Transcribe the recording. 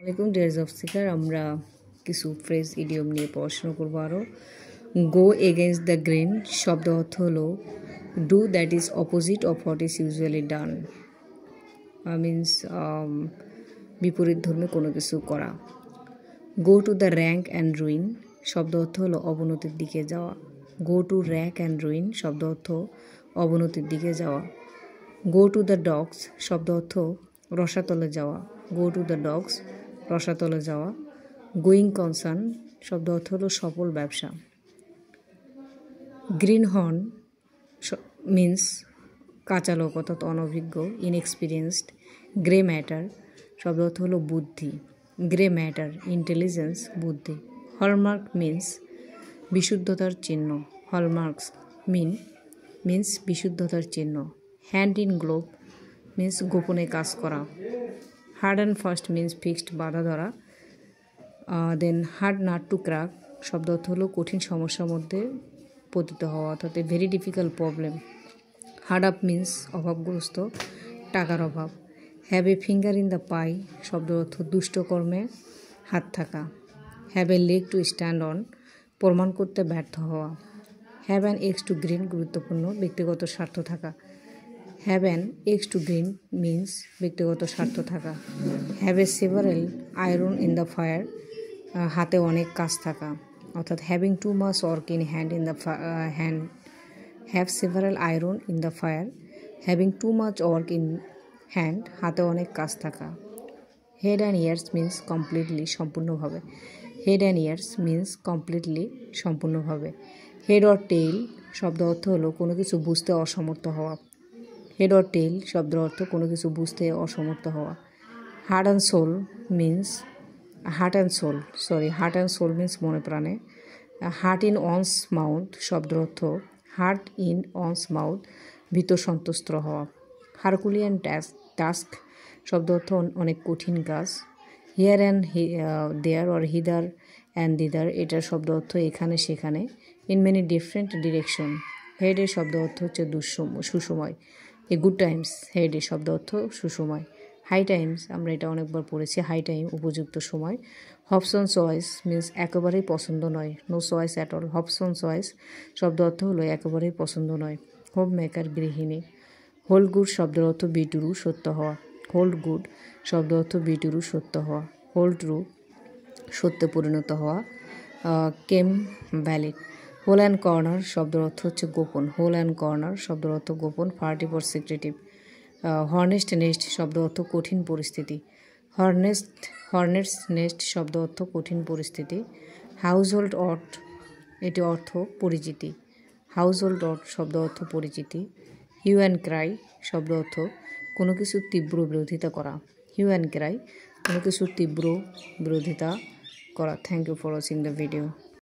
আসসালামাইকুম deer job seeker, আমরা কিছু ফ্রেজ ইডিয়ম নিয়ে পড়াশোনা করবো আরও। গো এগেইনস্ট দ্য গ্রেন শব্দ অর্থ হলো do that is opposite of what is usually done, means বিপরীত ধর্মে কোনো কিছু করা। Go to the rank and ruin শব্দ অর্থ হলো অবনতির দিকে যাওয়া। Go to rank and ruin শব্দ অর্থ অবনতির দিকে যাওয়া। গো টু দ্য ডগস শব্দ অর্থ রসাতলে যাওয়া। গো টু দ্য ডগস রসাতলে যাওয়া। গোয়িং কনসার্ন শব্দ অর্থ হলো সফল ব্যবসা। গ্রিন হর্ন মিন্স কাঁচা লোক অর্থাৎ অনভিজ্ঞ, ইনএক্সপিরিয়েন্সড। গ্রে ম্যাটার শব্দ অর্থ হলো বুদ্ধি। গ্রে ম্যাটার ইন্টেলিজেন্স, বুদ্ধি। হলমার্ক মিন্স বিশুদ্ধতার চিহ্ন। হলমার্কস মিন্স বিশুদ্ধতার চিহ্ন। হ্যান্ড ইন গ্লোভ মিন্স গোপনে কাজ করা। Hard and fast means fixed, বাধা ধরা। Then hard nut to crack শব্দ অর্থ হলো কঠিন সমস্যার মধ্যে পতিত হওয়া অর্থাৎ a very difficult problem. Hard up means অভাবগ্রস্ত, টাকার অভাব। Have a finger in the pie শব্দ অর্থ দুষ্টকর্মে হাত থাকা। Have a leg to stand on প্রমাণ করতে ব্যর্থ হওয়া। Have an axe to grind গুরুত্বপূর্ণ, ব্যক্তিগত স্বার্থ থাকা। Have an axe to green means ব্যক্তিগত স্বার্থ থাকা। Have a several iron in the fire হাতে অনেক কাজ থাকা অর্থাৎ having too much work in hand in the hand. Have several iron in the fire having too much work in hand হাতে অনেক কাজ থাকা। Head and ears means completely, সম্পূর্ণভাবে। Head and ears means completely, সম্পূর্ণভাবে। Head or tail শব্দ অর্থ হলো কোনো কিছু বুঝতে অসমর্থ হওয়া। হেড অর টেইল শব্দের অর্থ কোনো কিছু বুঝতে অসমর্থ হওয়া। Heart and soul means heart and soul means মনে প্রাণে। হার্ট ইন অনস মাউথ শব্দের অর্থ হার্ট ইন অনস মাউথ ভীত সন্তুষ্ট হওয়া। হারকুলিয়ান টাস্ক শব্দ অর্থ অনেক কঠিন কাজ। Here and there or hither and thither এটার শব্দ অর্থ এখানে সেখানে। In many different direction. Head এর শব্দ অর্থ হচ্ছে সুসময়। এ গুড টাইমস হেড এর শব্দ অর্থ সুসময়। হাই টাইমস আমরা এটা অনেকবার পড়েছি, হাই টাইম উপযুক্ত সময়। হবসন চয়েস মিন্স একেবারেই পছন্দ নয়, no choice at all. Hobson choice শব্দ অর্থ হলো একেবারেই পছন্দ নয়। হোম মেকার গৃহিণী। হোল্ড গুড শব্দের অর্থ বি ট্রু, সত্য হওয়া। হোল্ড গুড শব্দ অর্থ বি ট্রু, সত্য হওয়া। হোল্ড ট্রু সত্যে পরিণত হওয়া। কেম ভ্যালিড। হোল অ্যান্ড কর্নার শব্দের অর্থ হচ্ছে গোপন। হোল অ্যান্ড কর্নার শব্দের অর্থ গোপন, ফার্টিভ অর সিক্রেটিভ। হর্নেস্ট নেস্ট শব্দ অর্থ কঠিন পরিস্থিতি। হর্নেটস নেস্ট শব্দ অর্থ কঠিন পরিস্থিতি। হাউসহোল্ড অট এটি অর্থ পরিচিতি। হাউসহোল্ড অট শব্দ অর্থ পরিচিতি। হিউ অ্যান্ড ক্রাই শব্দ অর্থ কোনো কিছুর তীব্র বিরোধিতা করা। হিউ অ্যান্ড ক্রাই কোনো কিছুর তীব্র বিরোধিতা করা। Thank you for watching the video.